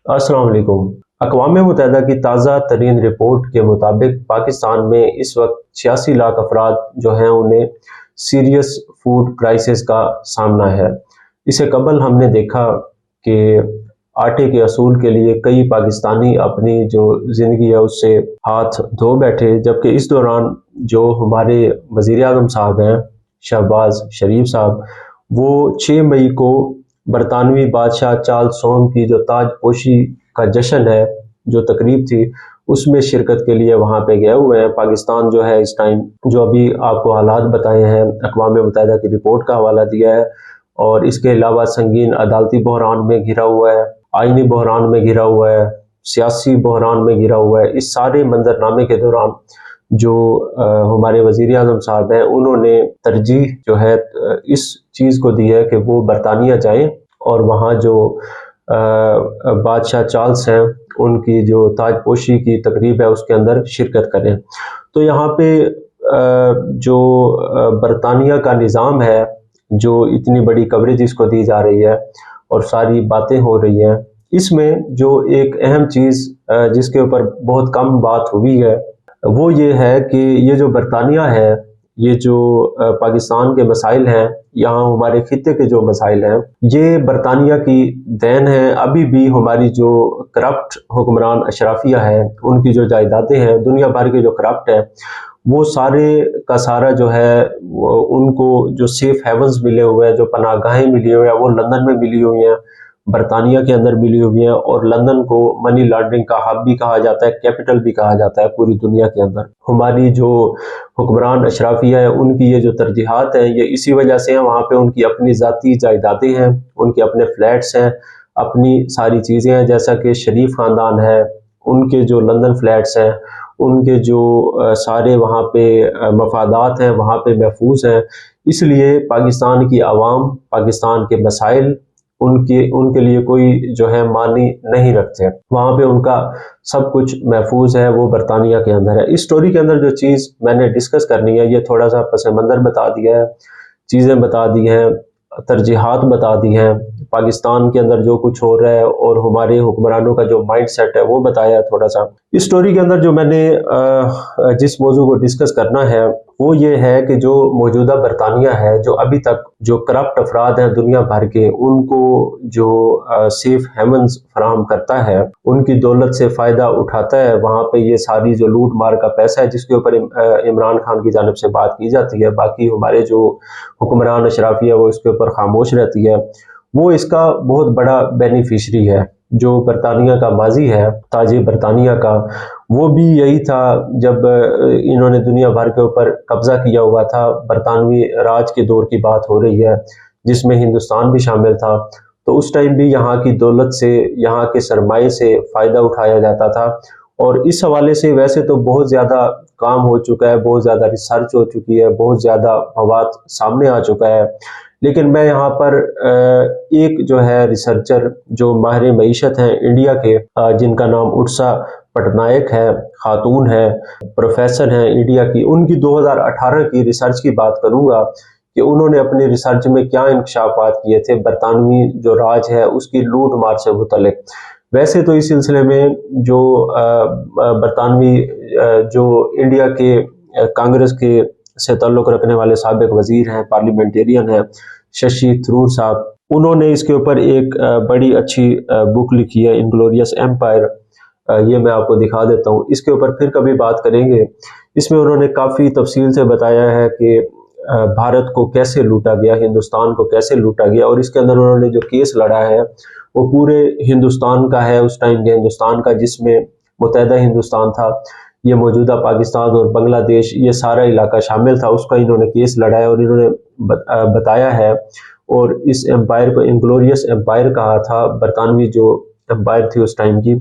अस्सलाम वालेकुम। अक़वाम मुत्तहिदा की ताज़ा तरीन रिपोर्ट के मुताबिक पाकिस्तान में इस वक्त 86 लाख अफराद जो हैं उन्हें सीरियस फूड क्राइसिस का सामना है। इससे कबल हमने देखा कि आटे के असूल के लिए कई पाकिस्तानी अपनी जो ज़िंदगी है उससे हाथ धो बैठे, जबकि इस दौरान जो हमारे वज़ीर आज़म साहब हैं शहबाज शरीफ साहब, वो 6 मई को बरतानवी बादशाह चार्ल्स सोम की जो ताजपोशी का जश्न है, जो तकरीब थी, उसमें शिरकत के लिए वहाँ पे गए हुए हैं। पाकिस्तान जो है इस टाइम, जो अभी आपको हालात बताए हैं, अक़वाम मुत्तहिदा की रिपोर्ट का हवाला दिया है, और इसके अलावा संगीन अदालती बहरान में घिरा हुआ है, आइनी बहरान में घिरा हुआ है, सियासी बहरान में घिरा हुआ है। इस सारे मंजरनामे के दौरान जो हमारे वज़ीर आज़म साहब हैं, उन्होंने तरजीह जो है इस चीज़ को दी है कि वो बरतानिया जाएं और वहाँ जो बादशाह चार्ल्स हैं उनकी जो ताजपोशी की तकरीब है उसके अंदर शिरकत करें। तो यहाँ पे जो बरतानिया का निज़ाम है, जो इतनी बड़ी कवरेज इसको दी जा रही है और सारी बातें हो रही हैं, इसमें जो एक अहम चीज़ जिसके ऊपर बहुत कम बात हुई है, वो ये है कि ये जो बरतानिया है, ये जो पाकिस्तान के मसाइल हैं, यहाँ हमारे खित्ते के जो मसाइल हैं, ये बरतानिया की देन है। अभी भी हमारी जो करप्ट हुक्मरान अशराफिया है, उनकी जो जायदादें हैं, दुनिया भर के जो करप्ट हैं, वो सारे का सारा जो है उनको जो सेफ हेवन्स मिले हुए हैं, जो पनाहगाहें मिली हुई हैं, वो लंदन में मिली हुई हैं, बरतानिया के अंदर मिली हुई हैं, और लंदन को मनी लॉन्ड्रिंग का हब भी कहा जाता है, कैपिटल भी कहा जाता है पूरी दुनिया के अंदर। हमारी जो हुक्मरान अशराफिया है, उनकी ये जो तरजीहात हैं, ये इसी वजह से हैं। वहाँ पे उनकी अपनी ज़ाती जायदादें हैं, उनके अपने फ्लैट्स हैं, अपनी सारी चीज़ें हैं। जैसा कि शरीफ ख़ानदान है, उनके जो लंदन फ्लैट्स हैं, उनके जो सारे वहाँ पे मफादात हैं, वहाँ पे महफूज हैं। इसलिए पाकिस्तान की आवाम, पाकिस्तान के मसाइल उनके लिए कोई जो है मानी नहीं रखते। वहाँ पे उनका सब कुछ महफूज है, वो बरतानिया के अंदर है। इस स्टोरी के अंदर जो चीज़ मैंने डिस्कस करनी है, ये थोड़ा सा पस मंज़र बता दिया है, चीज़ें बता दी हैं, तरजीहात बता दी हैं, पाकिस्तान के अंदर जो कुछ हो रहा है और हमारे हुक्मरानों का जो माइंड सेट है वो बताया है थोड़ा सा। इस स्टोरी के अंदर जो मैंने जिस मौजू को डिस्कस करना है वो ये है कि जो मौजूदा बरतानिया है, जो अभी तक जो करप्ट अफराद हैं दुनिया भर के, उनको जो सेफ हेवन्स फराहम करता है, उनकी दौलत से फ़ायदा उठाता है, वहाँ पे ये सारी जो लूट मार का पैसा है जिसके ऊपर इमरान खान की जानिब से बात की जाती है, बाकी हमारे जो हुक्मरान अशराफिया वो इसके ऊपर खामोश रहती है, वो इसका बहुत बड़ा बेनिफिशरी है। जो बरतानिया का माजी है, ताज बरतानिया का, वो भी यही था जब इन्होंने दुनिया भर के ऊपर कब्जा किया हुआ था। बरतानवी राज के दौर की बात हो रही है जिसमें हिंदुस्तान भी शामिल था। तो उस टाइम भी यहाँ की दौलत से, यहाँ के सरमाए से फ़ायदा उठाया जाता था। और इस हवाले से वैसे तो बहुत ज़्यादा काम हो चुका है, बहुत ज़्यादा रिसर्च हो चुकी है, बहुत ज़्यादा मवाद सामने आ चुका है, लेकिन मैं यहाँ पर एक जो है रिसर्चर जो माहिर मईशत हैं इंडिया के, जिनका नाम उत्सा पटनायक है, खातून है, प्रोफेसर हैं इंडिया की, उनकी 2018 की रिसर्च की बात करूँगा कि उन्होंने अपनी रिसर्च में क्या इंकशाफात किए थे बरतानवी जो राज है उसकी लूट मार से मुतल्लिक। वैसे तो इस सिलसिले में जो बरतानवी जो इंडिया के कांग्रेस के से ताल्लुक़ रखने वाले साबिक़ वज़ीर हैं, पार्लियामेंटेरियन हैं, शशि थरूर साहब, उन्होंने इसके ऊपर एक बड़ी अच्छी बुक लिखी है, इनग्लोरियस एम्पायर। ये मैं आपको दिखा देता हूँ, इसके ऊपर फिर कभी बात करेंगे। इसमें उन्होंने काफ़ी तफसील से बताया है कि भारत को कैसे लूटा गया, हिंदुस्तान को कैसे लूटा गया, और इसके अंदर उन्होंने जो केस लड़ा है वो पूरे हिंदुस्तान का है, उस टाइम के हिंदुस्तान का, जिसमें मुत्तहिदा हिंदुस्तान था, ये मौजूदा पाकिस्तान और बांग्लादेश, ये सारा इलाका शामिल था, उसका इन्होंने केस लड़ा है और इन्होंने बताया है। और इस एम्पायर को इनग्लोरियस एम्पायर कहा था, बरतानवी जो एम्पायर थी उस टाइम की।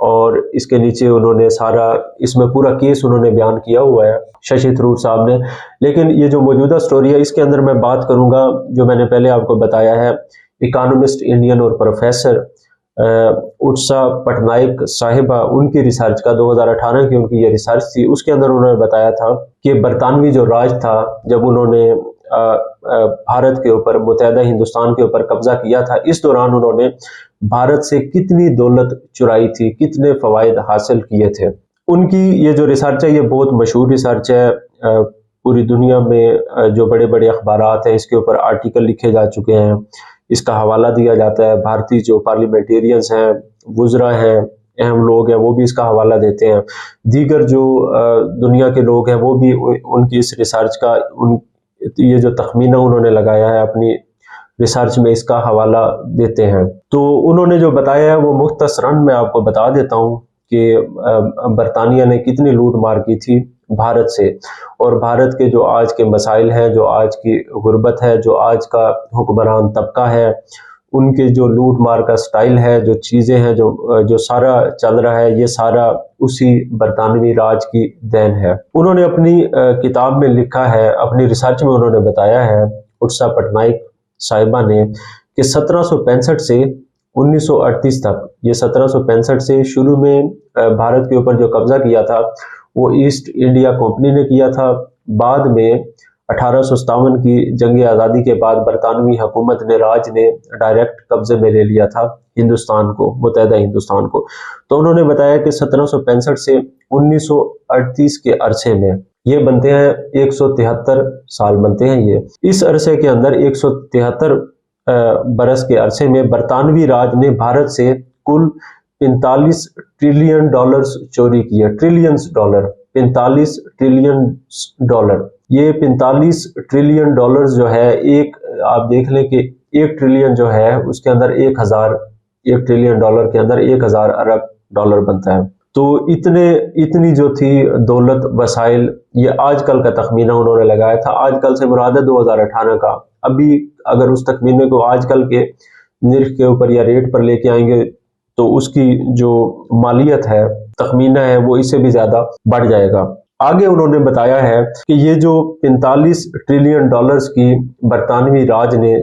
और इसके नीचे उन्होंने सारा, इसमें पूरा केस उन्होंने बयान किया हुआ है शशि थरूर साहब ने। लेकिन ये जो मौजूदा स्टोरी है इसके अंदर मैं बात करूँगा, जो मैंने पहले आपको बताया है, इकोनॉमिस्ट इंडियन और प्रोफेसर उत्सा पटनायक साहिबा, उनकी रिसर्च का 2018 की उनकी ये रिसर्च थी। उसके अंदर उन्होंने बताया था कि बरतानवी जो राज था, जब उन्होंने भारत के ऊपर, मुत्तहिदा हिंदुस्तान के ऊपर कब्जा किया था, इस दौरान उन्होंने भारत से कितनी दौलत चुराई थी, कितने फ़वाइद हासिल किए थे। उनकी ये जो रिसर्च है ये बहुत मशहूर रिसर्च है। पूरी दुनिया में जो बड़े बड़े अखबारात हैं इसके ऊपर आर्टिकल लिखे जा चुके हैं, इसका हवाला दिया जाता है। भारतीय जो पार्लियामेंटेरियंस हैं, वुज़रा हैं, अहम लोग हैं, वो भी इसका हवाला देते हैं। दीगर जो दुनिया के लोग हैं वो भी उनकी इस रिसर्च का ये जो तखमीना उन्होंने लगाया है अपनी रिसर्च में, इसका हवाला देते हैं। तो उन्होंने जो बताया है वो मुख्तसरन मैं आपको बता देता हूँ कि बरतानिया ने कितनी लूट मार की थी भारत से, और भारत के जो आज के मसाइल हैं, जो आज की गुर्बत है, जो आज का हुक्मरान तबका है, उनके जो लूट मार का स्टाइल है, जो चीज़ें हैं, जो सारा चल रहा है, ये सारा उसी बरतानवी राज की देन है। उन्होंने अपनी किताब में लिखा है, अपनी रिसर्च में उन्होंने बताया है, उत्सा पटनायक साहिबा ने, कि 1765 से 1938 तक, ये 1765 से शुरू में भारत के ऊपर जो कब्जा किया था वो ईस्ट इंडिया कंपनी ने किया था। बाद में 1857 की जंग आज़ादी के बाद बरतानवी हुकूमत ने, राज ने डायरेक्ट कब्जे में ले लिया था हिंदुस्तान को, मुत्तहदा हिंदुस्तान को। तो उन्होंने बताया कि 1765 से 1938 के अरसे में ये बनते हैं 173 साल बनते हैं ये। इस अरसे के अंदर 173 बरस के अरसे में बरतानवी राज ने भारत से कुल 45 ट्रिलियन डॉलर्स चोरी किए। Trillions dollar, 45 trillion dollar. ये 45 ट्रिलियन डॉलर्स जो है, एक आप देख लें कि 1 ट्रिलियन जो है उसके अंदर 1 ट्रिलियन डॉलर के अंदर 1000 अरब डॉलर बनता है। तो इतनी जो थी दौलत, वसाइल, ये आजकल का तखमीना उन्होंने लगाया था। आजकल से मुराद है 2018 का। अभी अगर उस तखमीने को आजकल के निर्ख के ऊपर या रेट पर लेके आएंगे तो उसकी जो मालियत है, तखमीना है, वो इससे भी ज़्यादा बढ़ जाएगा। आगे उन्होंने बताया है कि ये जो 45 ट्रिलियन डॉलर्स की बरतानवी राज ने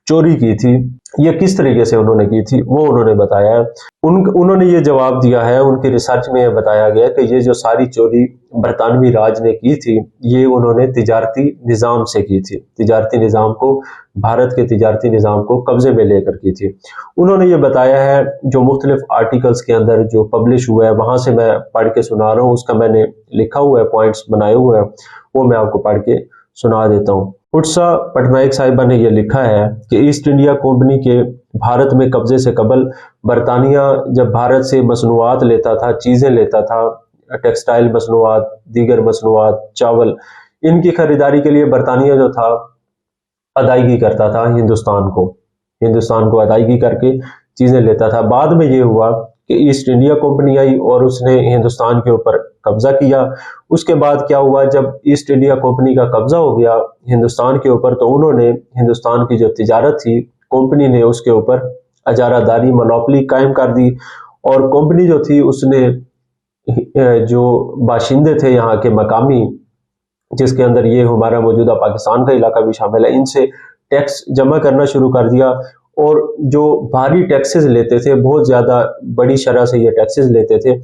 चोरी की थी, ये किस तरीके से उन्होंने की थी वो उन्होंने बताया है। उन्होंने ये जवाब दिया है, उनकी रिसर्च में बताया गया कि ये जो सारी चोरी बरतानवी राज ने की थी, ये उन्होंने तिजारती निज़ाम से की थी। तिजारती निज़ाम को, भारत के तिजारती निज़ाम को कब्जे में लेकर की थी। उन्होंने ये बताया है, जो मुख्तलिफ आर्टिकल्स के अंदर जो पब्लिश हुआ है वहाँ से मैं पढ़ के सुना रहा हूँ, उसका मैंने लिखा हुआ है, पॉइंट्स बनाए हुए हैं, वो मैं आपको पढ़ के सुना देता हूँ। उत्सा पटनायक साहिबा ने यह लिखा है कि ईस्ट इंडिया कंपनी के भारत में कब्जे से कबल बरतानिया जब भारत से मसनूआत लेता था, चीज़ें लेता था, टेक्सटाइल मसनूआत, दीगर मसनूआत, चावल, इनकी खरीदारी के लिए बरतानिया जो था अदायगी करता था हिंदुस्तान को अदायगी करके चीज़ें लेता था। बाद में ये हुआ कि ईस्ट इंडिया कंपनी आई और उसने हिंदुस्तान के ऊपर कब्जा किया। उसके बाद क्या हुआ, जब ईस्ट इंडिया कंपनी का कब्जा हो गया हिंदुस्तान के ऊपर, तो उन्होंने हिंदुस्तान की जो तिजारत थी, कंपनी ने उसके ऊपर अजारादारी, मोनोपोली कायम कर दी। और कंपनी जो थी उसने जो बाशिंदे थे यहाँ के मकामी, जिसके अंदर ये हमारा मौजूदा पाकिस्तान का इलाका भी शामिल है, इनसे टैक्स जमा करना शुरू कर दिया। और जो भारी टैक्सेस लेते थे, बहुत ज़्यादा बड़ी शरह से ये टैक्सेस लेते थे,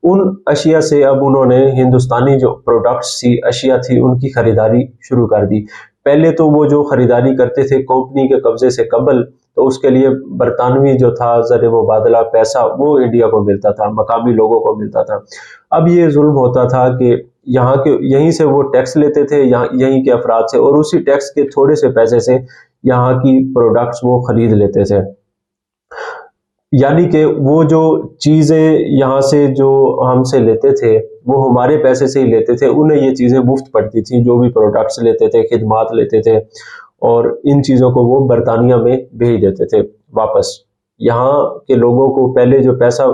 उन अशिया से अब उन्होंने हिंदुस्तानी जो प्रोडक्ट्स थी, अशिया थी, उनकी खरीदारी शुरू कर दी। पहले तो वो जो खरीदारी करते थे कंपनी के कब्जे से कबल, तो उसके लिए बरतानवी जो था ज़र मुबादला पैसा वो इंडिया को मिलता था, मकामी लोगों को मिलता था। अब ये जुल्म होता था कि यहाँ के, यहीं से वो टैक्स लेते थे, यहीं के अफराद से, और उसी टैक्स के थोड़े से पैसे से यहाँ की प्रोडक्ट्स वो खरीद लेते थे। यानी कि वो जो चीज़ें यहाँ से जो हमसे लेते थे वो हमारे पैसे से ही लेते थे, उन्हें ये चीज़ें मुफ्त पड़ती थी, जो भी प्रोडक्ट्स लेते थे, खिदमात लेते थे, और इन चीज़ों को वो बरतानिया में भेज देते थे वापस। यहाँ के लोगों को पहले जो पैसा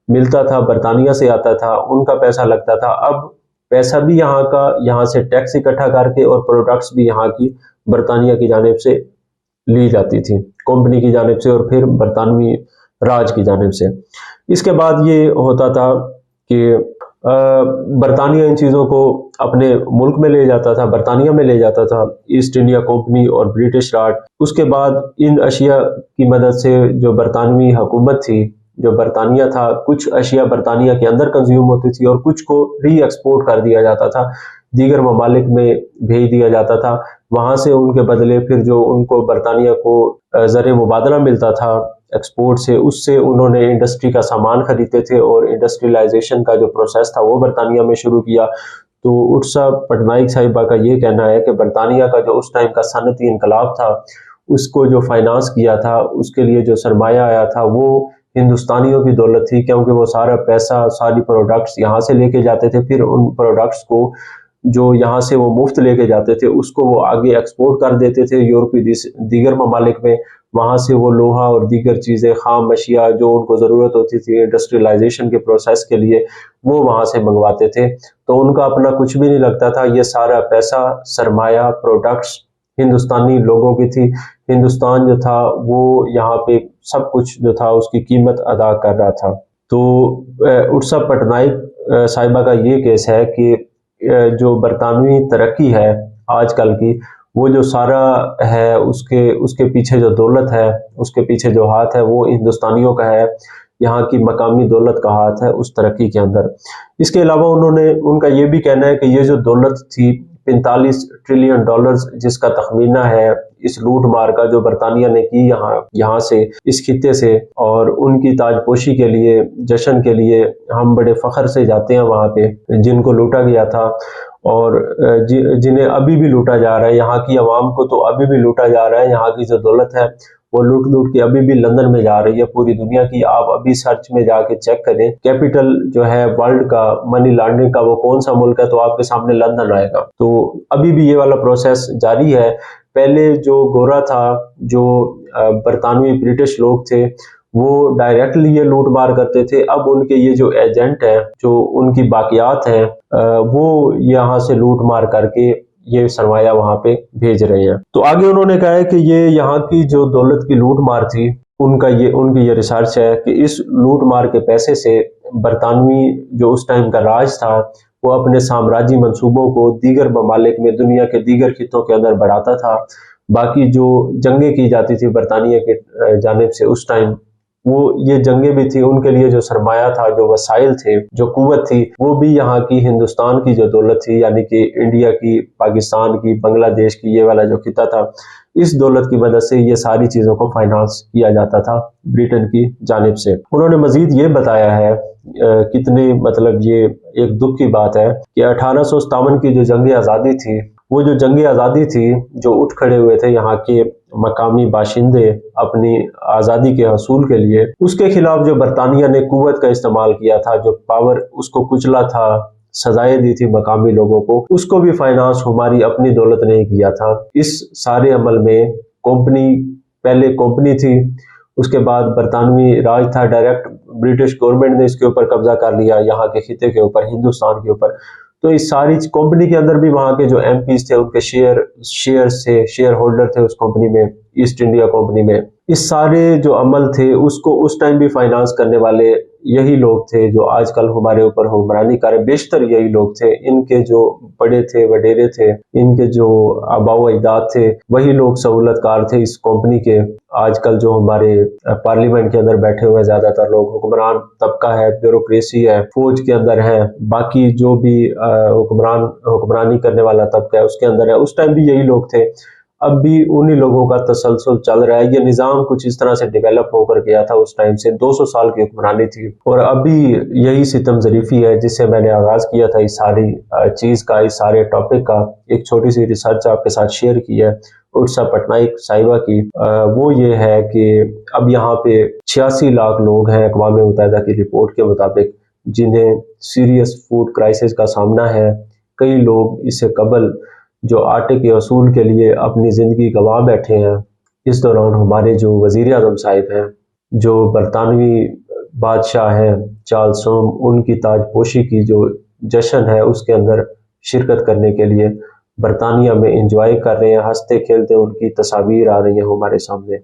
मिलता था बरतानिया से आता था, उनका पैसा लगता था। अब पैसा भी यहाँ का, यहाँ से टैक्स इकट्ठा करके, और प्रोडक्ट्स भी यहाँ की बरतानिया की जानिब से ली जाती थी, कंपनी की जानिब से, और फिर बरतानवी राज की जानिब से। इसके बाद ये होता था कि बरतानिया इन चीज़ों को अपने मुल्क में ले जाता था, बरतानिया में ले जाता था, ईस्ट इंडिया कंपनी और ब्रिटिश राज। उसके बाद इन अशिया की मदद से जो बरतानवी हुकूमत थी, जो बरतानिया था, कुछ अशिया बरतानिया के अंदर कंज्यूम होती थी और कुछ को री एक्सपोर्ट कर दिया जाता था, दीगर ममालिक में भेज दिया जाता था। वहाँ से उनके बदले फिर जो उनको बरतानिया को ज़र मुबादला मिलता था, ایکسپورٹ سے، اس سے انہوں نے انڈسٹری کا سامان خریدتے تھے اور انڈسٹریلائزیشن کا جو پروسیس تھا وہ برطانیہ میں شروع کیا۔ تو ارسا پٹنائک صاحبہ کا یہ کہنا ہے کہ برطانیہ کا جو اس ٹائم کا صنعتی انقلاب تھا، اس کو جو فائنانس کیا تھا، اس کے لیے جو سرمایہ آیا تھا، وہ ہندوستانیوں کی دولت تھی، کیونکہ وہ سارا پیسہ، ساری پروڈکٹس یہاں سے لے کے جاتے تھے، پھر ان پروڈکٹس کو جو یہاں سے وہ مفت لے کے جاتے تھے اس کو وہ آگے ایکسپورٹ کر دیتے تھے یورپی دیگر ممالک میں۔ وہاں سے وہ لوہا اور دیگر چیزیں، خام اشیاء جو ان کو ضرورت ہوتی تھی انڈسٹریلائزیشن کے پروسیس کے لیے، وہ وہاں سے منگواتے تھے۔ تو ان کا اپنا کچھ بھی نہیں لگتا تھا، یہ سارا پیسہ، سرمایہ، پروڈکٹس ہندوستانی لوگوں کی تھی۔ ہندوستان جو تھا وہ یہاں پہ سب کچھ جو تھا اس کی قیمت ادا کر رہا تھا۔ تو ارسا پٹنائک صاحبہ کا یہ کیس ہے کہ جو برطانوی ترقی ہے آج کل کی، وہ جو سارا ہے اس کے پیچھے جو دولت ہے، اس کے پیچھے جو ہاتھ ہے، وہ ہندوستانیوں کا ہے، یہاں کی مقامی دولت کا ہاتھ ہے اس ترقی کے اندر۔ اس کے علاوہ ان کا یہ بھی کہنا ہے کہ یہ جو دولت تھی 45 ٹریلین ڈالرز جس کا تخمینہ ہے اس لوٹ مار کا جو برطانیہ نے کی یہاں سے، اس خطے سے، اور ان کی تاج پوشی کے لیے، جشن کے لیے ہم بڑے فخر سے جاتے ہیں وہاں پہ، جن کو لوٹا گیا تھا اور جنہیں ابھی بھی لوٹا جا رہا ہے، یہاں کی عوام کو تو ابھی بھی لوٹا جا رہا ہے۔ یہاں کی جو دولت ہے وہ لوٹ کے ابھی بھی لندن میں جا رہی ہے پوری دنیا کی۔ آپ ابھی سرچ میں جا کے چیک کریں، کیپٹل جو ہے ورلڈ کا منی لانڈرنگ کا وہ کون سا ملک ہے، تو آپ کے سامنے لندن آئے گا۔ تو ابھی بھی یہ والا پروسیس جاری ہے۔ پہلے جو گورا تھا، جو برطانوی برٹش لوگ تھے، وہ ڈائریکٹلی یہ لوٹ مار کرتے تھے۔ اب ان کے یہ جو ایجنٹ ہیں، جو ان کی باقیات ہیں، وہ یہاں سے لوٹ مار کر کے یہ سرمایہ وہاں پہ بھیج رہے ہیں۔ تو آگے انہوں نے کہا ہے کہ یہ یہاں کی جو دولت کی لوٹ مار تھی، ان کی یہ ریسرچ ہے کہ اس لوٹ مار کے پیسے سے برطانوی جو اس ٹائم کا راج تھا، وہ اپنے سامراجی منصوبوں کو دیگر ممالک میں، دنیا کے دیگر خطوں کے اندر بڑھاتا تھا۔ باقی جو جنگیں کی جاتی تھی برطانیہ کے جانب سے اس ٹائم، وہ یہ جنگیں بھی تھی، ان کے لیے جو سرمایہ تھا، جو وسائل تھے، جو قوت تھی، وہ بھی یہاں کی ہندوستان کی جو دولت تھی، یعنی کہ انڈیا کی، پاکستان کی، بنگلہ دیش کی، یہ والا جو خطہ تھا، اس دولت کی مدد سے یہ ساری چیزوں کو فائنانس کیا جاتا تھا برٹن کی جانب سے۔ انہوں نے مزید یہ بتایا ہے، کتنے مطلب یہ ایک دکھ کی بات ہے کہ 1857 کی جو جنگ آزادی تھی، وہ جو جنگ آزادی تھی، جو اٹھ کھڑے ہوئے تھے یہاں کے مقامی باشندے اپنی آزادی کے حصول کے لیے، اس کے خلاف جو برطانیہ نے قوت کا استعمال کیا تھا، جو پاور اس کو کچلا تھا، سزائیں دی تھی مقامی لوگوں کو، اس کو بھی فائنانس ہماری اپنی دولت نے کیا تھا۔ اس سارے عمل میں پہلے کمپنی تھی، اس کے بعد برطانوی راج تھا، ڈائریکٹ برٹش گورنمنٹ نے اس کے اوپر قبضہ کر لیا، یہاں کے خطے کے اوپر، ہندوستان کے اوپر۔ تو اس ساری کمپنی کے اندر بھی وہاں کے جو ایم پیز تھے، ان کے شیئر ہولڈر تھے اس کمپنی میں، ایسٹ انڈیا کمپنی میں۔ اس سارے جو عمل تھے اس کو اس ٹائم بھی فائنانس کرنے والے یہی لوگ تھے جو آج کل ہمارے اوپر حکمرانی کر رہے، بیشتر یہی لوگ تھے۔ ان کے جو بڑے تھے، وڈیرے تھے، ان کے جو آباء و اجداد تھے، وہی لوگ سہولت کار تھے اس کمپنی کے۔ آج کل جو ہمارے پارلیمنٹ کے اندر بیٹھے ہوئے زیادہ تر لوگ، حکمران طبقہ ہے، بیوروکریسی ہے، فوج کے اندر ہے، باقی جو بھی حکمرانی کرنے والا طبقہ ہے اس کے اندر ہے، اس ٹائم بھی یہی لوگ تھے۔ اب بھی انہی لوگوں کا تسلسل چل رہا ہے۔ یہ نظام کچھ اس طرح سے ڈیولپ ہو کر گیا تھا، اس ٹائم سے 200 سال کی حکمرانی تھی، اور ابھی یہی ستم ظریفی ہے جس سے میں نے آغاز کیا تھا اس ساری چیز کا، اس سارے ٹاپک کا۔ ایک چھوٹی سی ریسرچ آپ کے ساتھ شیئر کی ہے ارسا پٹنائک صاحبہ کی، وہ یہ ہے کہ اب یہاں پہ 86 لاکھ لوگ ہیں اقوام متحدہ کی رپورٹ کے مطابق جنہیں سیریس فوڈ کرائسس کا سامنا ہے۔ کئی لوگ اس سے قبل جو آٹے کے حصول کے لیے اپنی زندگی گنوا بیٹھے ہیں۔ اس دوران ہمارے جو وزیر اعظم صاحب ہیں، جو برطانوی بادشاہ ہیں چارلس سوم، ان کی تاج پوشی کی جو جشن ہے اس کے اندر شرکت کرنے کے لیے برطانیہ میں انجوائے کر رہے ہیں، ہنستے کھیلتے ان کی تصاویر آ رہی ہیں ہمارے سامنے۔